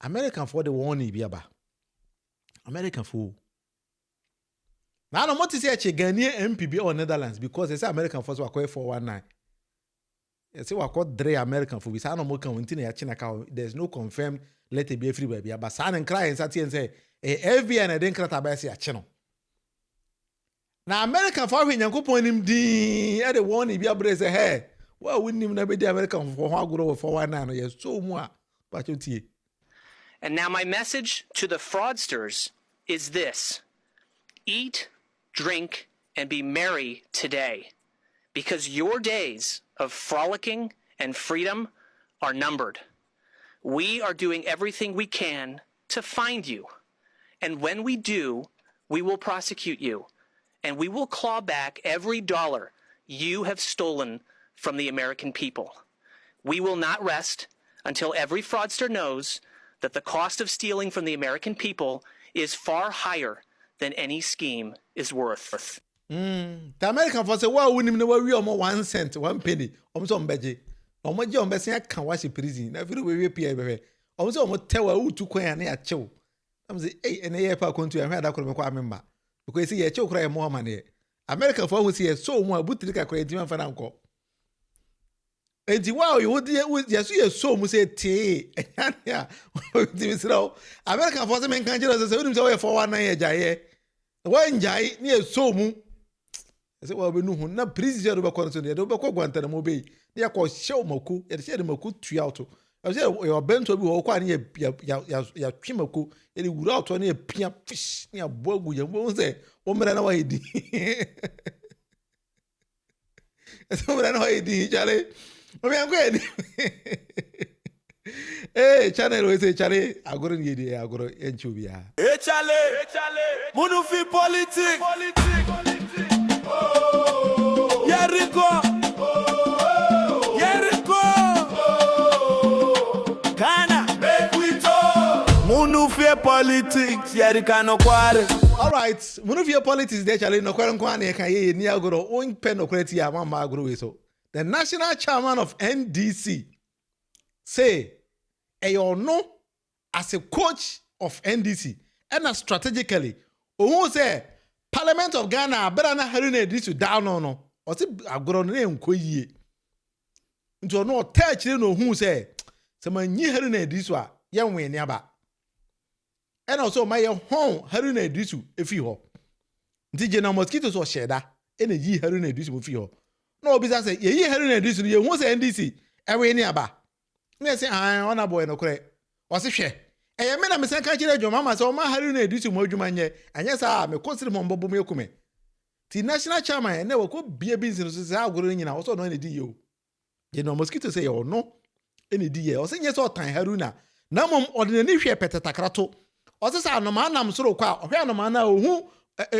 American for the one biaba. American for. Now no more to say a Ghanaian MPB or Netherlands because they say American force were called 419. They say we called Dre American for we say no more continue China. There's no confirmed let it be a free baby. But sign and cry and say FBI and I didn't cry about say a channel. Now American for when you go point him at the one if you say hey, well wouldn't even be the American for how good for 419 yes so more but you. And now my message to the fraudsters is this: eat, drink, and be merry today, because your days of frolicking and freedom are numbered. We are doing everything we can to find you. And when we do, we will prosecute you, and we will claw back every dollar you have stolen from the American people. We will not rest until every fraudster knows that the cost of stealing from the American people is far higher than any scheme is worth. The American for say, well, we know we are more 1 cent, 1 penny. Some beje. Omo je ombese kan wash prison. Na feel we pay bebe. Omo say omo tewa utu kwan na ya chew. Am say, hey, ene ye pa kontu ya hwada ko me kwa member. Because say ye chew kra ye mo ma ne. American for who say so mo abutiri ka kra ntima fa na nko. Enti wow, you would yes you so mu say te. Ya. American for say men kan jero say we say 419 ye jaye. When jai ni so mu. I said, well, we know na prison do be konso ne do be ko Guantanamo Bay. They call show moku, and said the moku triauto. I said, your bento be or quite near ya trimaku, and it would out on a pia fish near Bogu. You won't say, woman, I know what he did. I know what he did, Charlie. I'm going. Hey, Channel, we say, Charlie, I go to the I go to Enchubia. Hey, Charlie, Munufie Politics. Oh, Jericho. Munufie Politics, Jericho no kware. All right, Munufie Politics there Charlie no kware nkwa na kan ye ni agoro on pen no kware ti ya mama agoro we so. The national chairman of NDC say no as a coach of NDC and strategically who say Parliament of Ghana better na Haruna Muntaka down no o say agoro no enko yie. Nti no touch no who say manyi Haruna Muntaka a ye wen ni aba. And also my home Haruna Muntaka efi ho. Nti General Mosquitoes o sheda ene yi Haruna Muntaka efi ho. No be say ye Haruna Muntaka ye hu say NDC ewe ni aba. Me say ona boy no kure. O se hwe. Eye me na me san ka kire adwuma ma say o ma Haruna Muntaka mo adwuma nye. Anya sa me consider mo mbobo me ekume. Ti national chairman na we ko bie business so say agoro nyina o so no ene di ye o. General Mosquitoes say o no ene di ye. O se nye so tan Haruna. Na mom ordinary hwe petetakrato. Ose sa anoma nam soro kwa ohwe anoma na ohu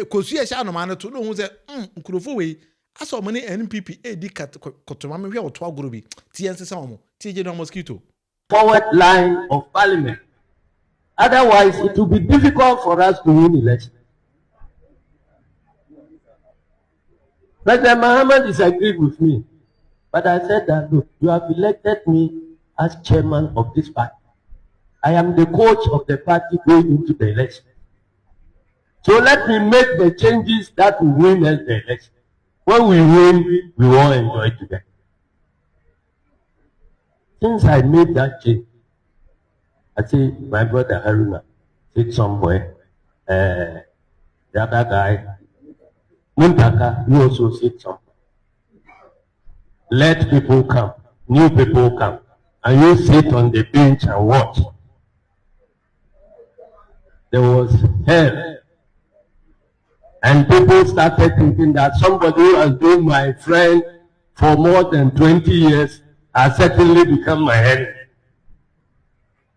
kosu ye sha anoma na to no hu se nkurofo we aso mo ni NPP edi kotoma me hwe oto agoro bi ti ense sa omo ti General Mosquito forward line of parliament. Otherwise it will be difficult for us to win election. President Muhammad disagreed with me, but I said that look, you have elected me as chairman of this party. I am the coach of the party going into the election. So let me make the changes that will win us the election. When we win, we all enjoy together. Since I made that change, I say my brother Haruna sit somewhere. The other guy, Muntaka, you also sit somewhere. Let people come, new people come, and you sit on the bench and watch. There was hell. And people started thinking that somebody who has been my friend for more than 20 years has certainly become my enemy.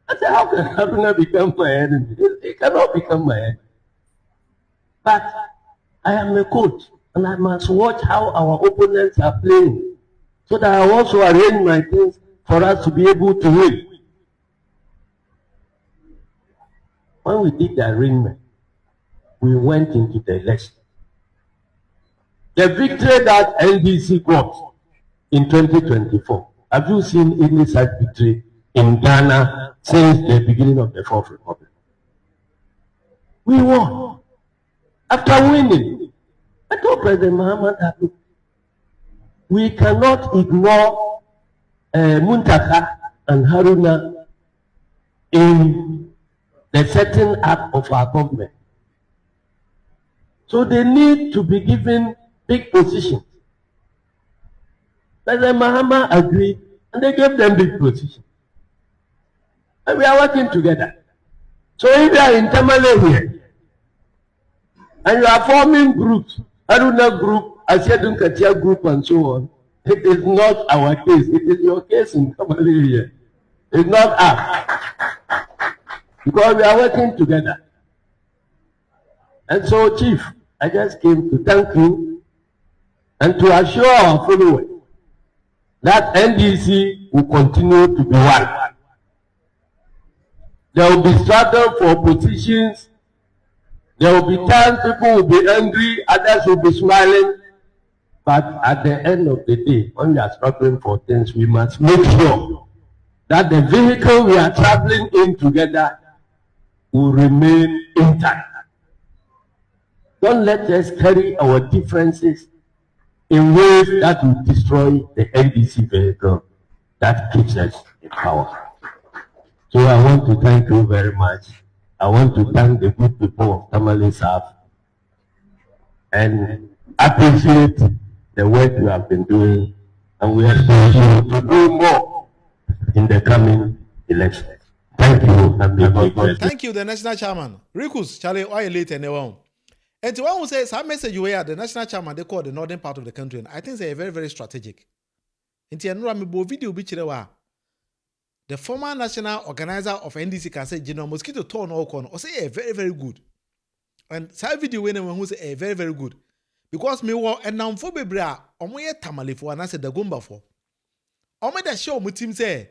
I said, how can Haruna become my enemy? He cannot become my enemy. But I am a coach, and I must watch how our opponents are playing, so that I also arrange my things for us to be able to win. When we did the arrangement, we went into the election. The victory that NDC got in 2024, have you seen any such victory in Ghana since the beginning of the Fourth Republic. We won. After winning, I told President Muhammad that we cannot ignore Muntaka and Haruna in the setting up of our government. So they need to be given big positions. President Muhammad agreed, and they gave them big positions. And we are working together. So if you are in Tamale here, and you are forming groups, Haruna group, Asiedu Nketiah group, and so on, it is not our case. It is your case in Tamale here. It's not us. Because we are working together. And so, Chief, I just came to thank you and to assure our followers that NDC will continue to be one. There will be struggle for positions. There will be times people will be angry, others will be smiling. But at the end of the day, when we are struggling for things, we must make sure that the vehicle we are traveling in together will remain intact. Don't let us carry our differences in ways that will destroy the NDC vehicle that keeps us in power. So I want to thank you very much. I want to thank the good people of Tamale South and appreciate the work you have been doing, and we expect you to do more in the coming elections. Thank you, and may God bless you. Thank you, the national chairman. Rikus, Charlie, why late and one? And to one who says, some message you hear the national chairman, they call the northern part of the country, and I think they are very, very strategic. And to know video the former national organizer of NDC can say, General Mosquito Torn or say, very, very good. And some video when who say, very, very good. Because me war and now for Bebra, or more tamale for and I said the gumba for. Or may that show my team say,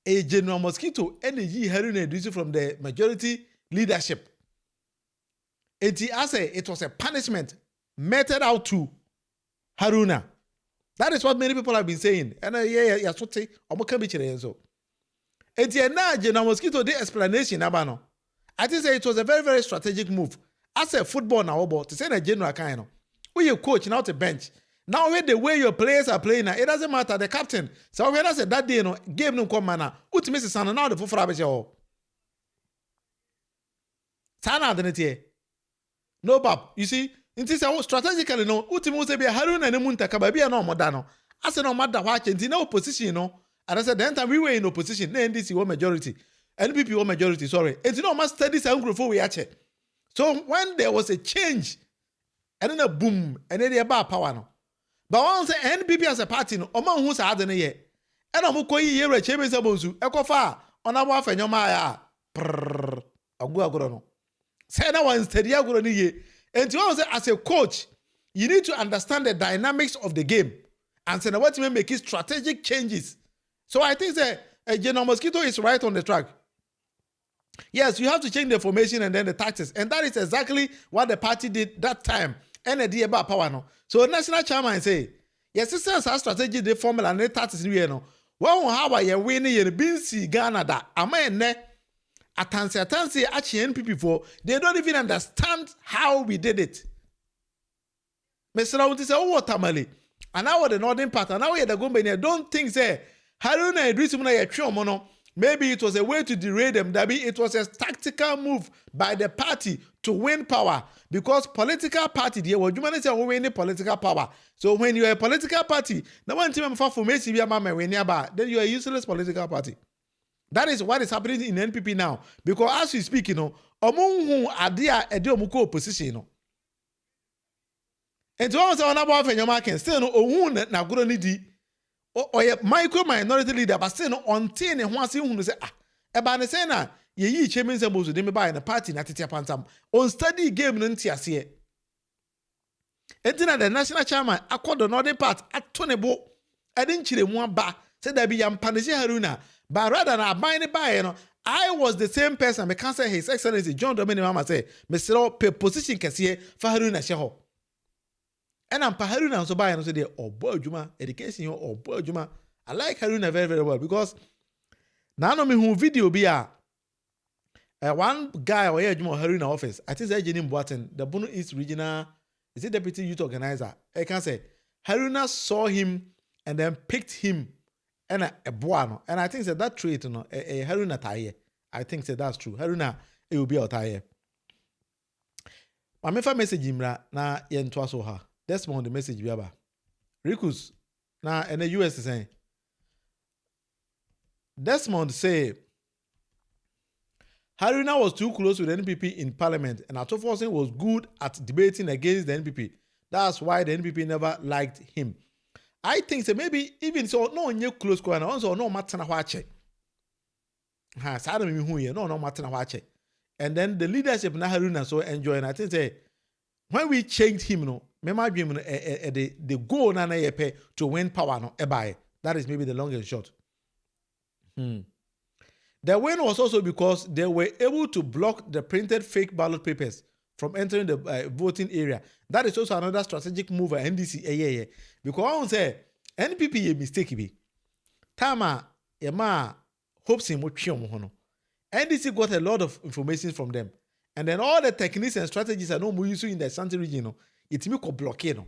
a General Mosquito and the ye Haruna duty from the majority leadership. And I say it was a punishment meted out to Haruna. That is what many people have been saying. And yeah, so say, or more can be so. And now General Mosquito the explanation abano. I think say it was a very, very strategic move. As a football now, to say a general kind of. We your coach now to bench. Now with the way your players are playing, it doesn't matter the captain. So when I said that day, game no come mana. Ultimate son now the full frabe. Sana identity. No pap. You see, in this strategically no. Ultimate say be Haruna Muntaka be no modano. I said no matter what in no opposition no. And I said the time we were in opposition, NDC were majority, NPP were majority. Sorry, and you know must study some group we actually. So when there was a change. And then a boom, and then they about power no. But once the NPP as a party no, oman who's had in a year. And I'm going to hear a chamber sabozu, Ecofa, on our wife and your maya. Prrrr, a go. Say that one steady, I go on ye. And to also as a coach, you need to understand the dynamics of the game. And say what you make strategic changes. So I think that General Mosquito is right on the track. Yes, you have to change the formation and then the tactics. And that is exactly what the party did that time. And the idea about power no. So national chairman say, yes, this is a strategy, the formula and the tactics you know. Well, how are you winning your BC Ghana that am ne atansi actually NPP for they don't even understand how we did it. Mr. Rawuti say, oh, Tamale. And now the northern part, and now we are the Gombania. Don't think say Haruna Idris Mono. Maybe it was a way to derail them. It was a tactical move by the party to win power. Because political party, they were humanity who win political power. So when you are a political party, no one team for formation then you are a useless political party. That is what is happening in NPP now. Because as we speak, you know, among whom are there a deal opposition, you know. And to almost on about your market, still no own na good need. Or a micro minority leader, but still no on 10 and once you say, about the same. Ye chairman sabozu de me buy na party na tete pantam on study game no ntiase entina the national chairman akọ the northern part atonebo ade nchire mu aba say da bi yam panese Haruna but rather na aban ne buy no I was the same person me can say his excellency John Dominic Mama say me sero pe position kese fa Haruna hye ho and am pa Haruna so buy no so dey obo adwuma education yo obo adwuma I like Haruna very, very well because now no me hu video bi a One guy or Haruna office, I think it's Jenny Boaten, the Bono East Regional, is it deputy youth organizer? I can say Haruna saw him and then picked him and a buano. And I think that trait, you know, a Haruna tie. I think that's true. Haruna, it will be a tie. My mefa message imra na yentwa so ha. Desmond the message biaba. Rikus na in the US is saying Desmond say Haruna was too close with the NPP in parliament and Atoforsen was good at debating against the NPP. That's why the NPP never liked him. I think so maybe even so no new close corner also no matter na wache. Ha sada me hu ye no matter na wache. And then the leadership na Haruna so enjoy and I think say when we changed him no mema dream no the goal na yepe to win power no ebae. That is maybe the long and short. The win was also because they were able to block the printed fake ballot papers from entering the voting area. That is also another strategic move at NDC. Because I won't say NPP a mistake be. Tama yema hopes in mochiom. NDC got a lot of information from them. And then all the techniques and strategies are no more used in the Ashanti region. It may blockade.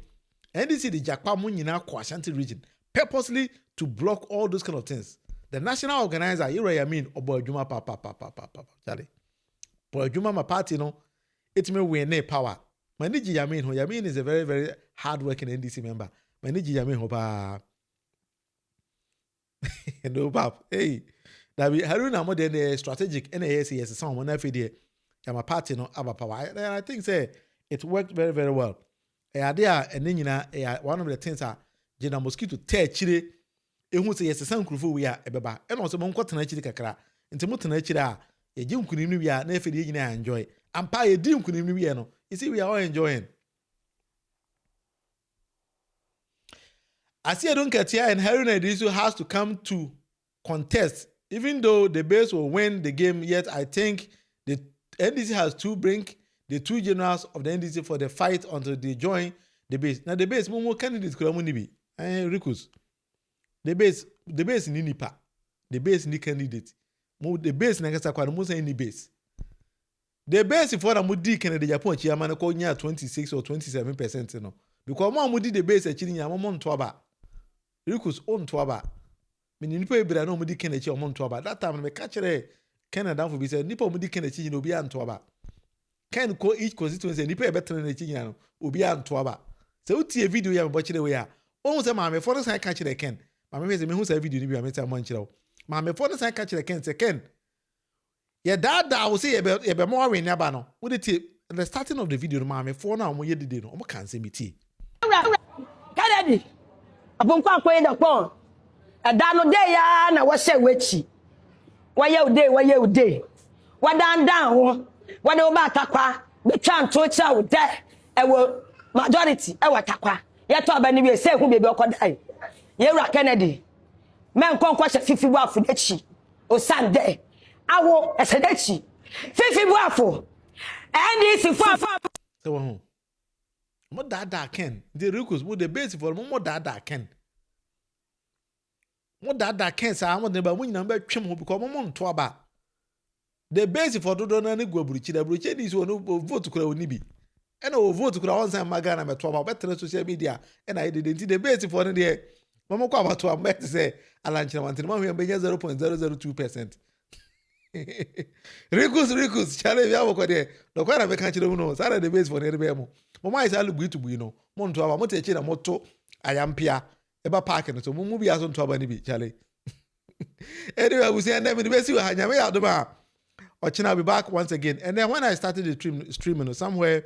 NDC the Jakpa Munina kwa Ashanti region purposely to block all those kind of things. The national organizer, I mean, Obo Juma Charlie. Boy Juma my party no, it may win power. Maniji Yamin is a very, very hard-working NDC member. Maniji Yamin hopa. No pap. Hey, that we Haruna more than strategic NASCS some one every day. My party no aba power. And I think say it worked very, very well. Idea and then one of the things are Jena mosquito tear chile. Ehu say yes san krufo we a ebeba e no so mo nkotena chiri kakra nti mo tena chiri a ye gi nkunim ni we a na efedi nyina enjoy ampa ye di nkunim ni we no you see we are all enjoying. Asiedu Nketiah and Haruna Muntaka has to come to contest even though the base will win the game, yet I think the NDC has to bring the two generals of the NDC for the fight until they join the base. Now the base mo candidates kura mo ni bi Rikus. The base ni nipa. The base ni candidate. The base na kasa kwa mo say ni base. The base for na mo di Kennedy Japan chi amana ko nya 26 or 27% no. Because mo di the base achiri nya mo nto aba. Rikus on to aba. Me ni nipa ebira na mo di Kennedy o mo nto aba. That time me ka kire Canada for be say nipa mo di Kennedy no obi anto aba. Ken ko each constituency nipa e better na chi nya no obi anto aba. So utie video ya mo kire we a. O say ma me for no say ka kire Ken. Mama say me hu say video ni bi a me say man kire. Ma me for no say ka kire Ken say Ken. Yeah, that will say you be more win aba no. Wo dey the starting of the video no ma me for na mo ye dede no. Omo kan say me tie. Kennedy. Abon kwa kwa da pon. Da no dey ya na wo hye wechi. Wo ye ude. Wo dan ho. Wo de wo ba takwa. Be twa nto cha wo de. E wo majority e wo takwa. Ye to aba ni bi say hu bebe okodai. Ye wura Kennedy. Men konkwa hye fifi bu afu echi. O sande. Awo esedechi. Fifi bu afu. NDC for So who? Mo dada Ken. The Rikus wo the base for mo dada Ken. Mo dada Ken sa mo de ba mo nyina ba twem ho because mo nto aba. The base for dodo na ne guaburuchi da buruchi dis wo no vote kura oni bi. E na wo vote kura onsan maga na meto aba betre social media e na identity the base for no de mo kwa abato am bet say alanchina wantin mo hwe benya 0.002%. Rikus chale bia boko de do kwa na be ka chire mu no sara the base for ne be mo mai sa lugu itubu no mo nto aba mo te chi na moto ayampia eba park no so mu bia so nto aba ni bi chale. Anyway, we see and then the base we hanyame ya do ba Ochina will be back once again. And then when I started the streaming, somewhere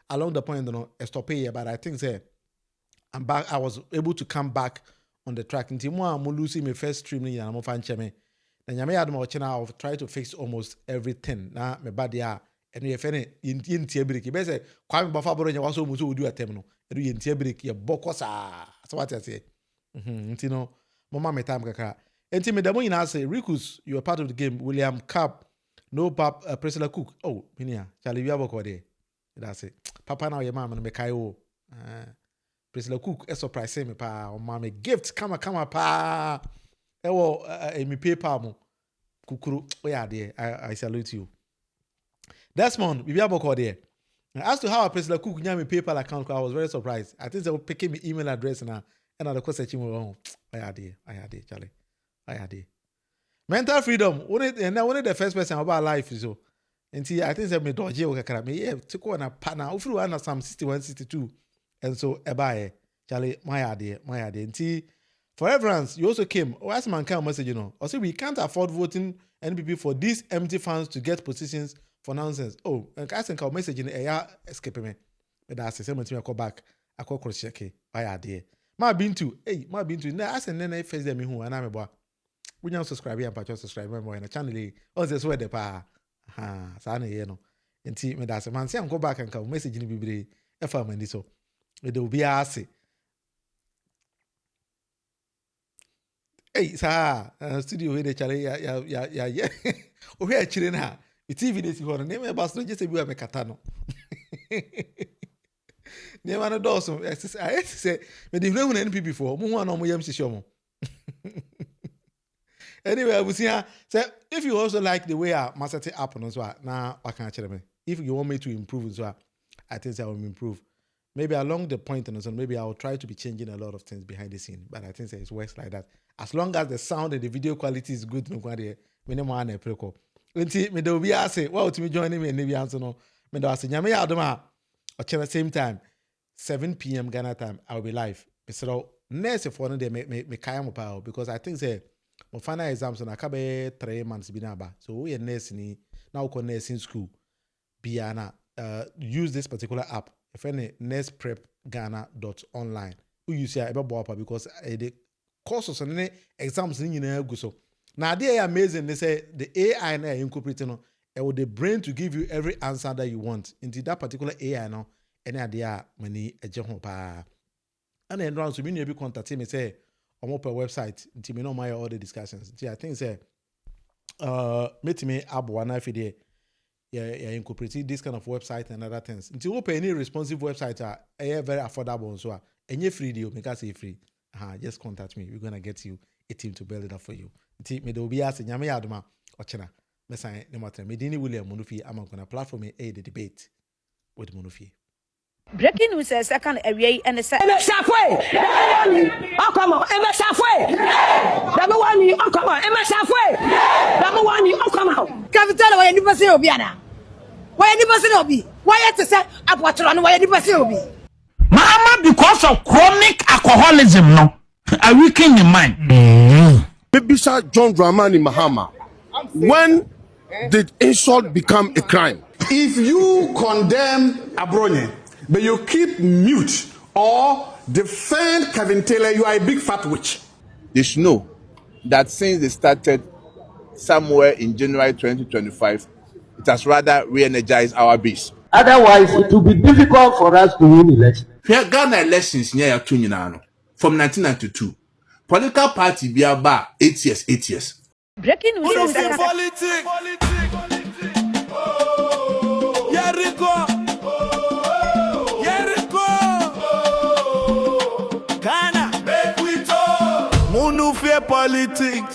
along the point, stop here, but I think say I'm back. I was able to come back on the track. Until I'm losing my first streaming, and I'm fan cheme. Then Yame Adam Ochina, I'll try to fix almost everything. Now my body and if any in tiebreak, you say, "Kwame Bafabro, you also musu do a terminal." You in tiebreak, you bokosa. So what I say. You know, mama me time kaka. Until me demo ina say, Rikus, you are part of the game. William Cap. No pap Priscilla Cook. Oh, minia. Charlie we have there. That's it. Papa now your mama no me kai o. Priscilla Cook a surprise me pa o mama gift kama pa. E wo me pay pa mo. Kukuru. Oh yeah there. I salute you. Desmond, we have a there. As to how a President Cook me PayPal account, I was very surprised. I think they were picking me email address and the question I had it, Charlie. I had it. Mental freedom. And I wanted the first person about life. So, and see, I think they me dodgy or me. Yeah, to go on a partner. If you want some 61, 62, and so Charlie, my idea. And see, for reference, you also came. As man can message, Also, we can't afford voting NPP for these empty funds to get positions. For nonsense. Oh, and I think I'll message in the air escape me. But that's the same thing I call back. I call cross check. Why are they? My been to. Now I send then face them who and I'm a boy. We don't subscribe and patch subscribe in the channel. Oh, that's where the pa. Sana no. And see me that's a man. Say I'm go back and come message in the Bible. If I'm in this so. It will be asked. Hey, sir, studio where the chale yeah. Oh, here chilling her. It's even this one. Name a bus, just a bit of Katano. Name an adorson. I say, but if no one NP before, Muan on Williams Shomo. Anyway, I will see her. Say, if you also like the way I must set up on as well, now I can't tell me. If you want me to improve as well, I think I will improve. Maybe along the point and so maybe I will try to be changing a lot of things behind the scene. But I think it works like that. As long as the sound and the video quality is good, no matter when I'm Nti me do be ase wa otimi join me and be answer no me do ase nyame ya adoma at the same time 7 p.m. Ghana time I will be live. So nurse for no dey me kai mo pa because I think say my final exams na ka be 3 months bi na ba. So we nurse ni na we nursing school biana use this particular app if any nurseprepghana.online. We use here ebe because the courses and exams ni nyina gu so. Now they are amazing. They say the AI now incorporating with the brain to give you every answer that you want. Into that particular AI now, any idea many a jump pa. And then round so many be contact me say on my website. Into me know my all the discussions. I think say meet me abu wana fide yeah incorporating this kind of website and other things. Into open any responsive website are very affordable so any free deal make us say free. Just contact me. We're gonna get you a team to build it up for you. Me do be as nyame adoma ochena me san ne matre me dini William Munufie am on a platform the debate with Munufie. Breaking news says second away and the second Halfway. Oh come on, halfway. Number 1 oh come on, halfway. Number 1 oh come on. capital why anybody say obiana. Why anybody say obi? Why you say apotro no why anybody say obi? Mama, because of chronic alcoholism no a weaken in mind. Bisa John Dramani Mahama, when did insult become a crime? If you condemn Abronye, but you keep mute or defend Kevin Taylor, you are a big fat witch. They should know that since they started somewhere in January 2025, it has rather re-energized our base. Otherwise, it will be difficult for us to win elections. Ghana elections near from 1992. Political party be about 8 years. Breaking news says Munufie Politics. Oh, Jericho. Ghana, make we talk. Munufie Politics.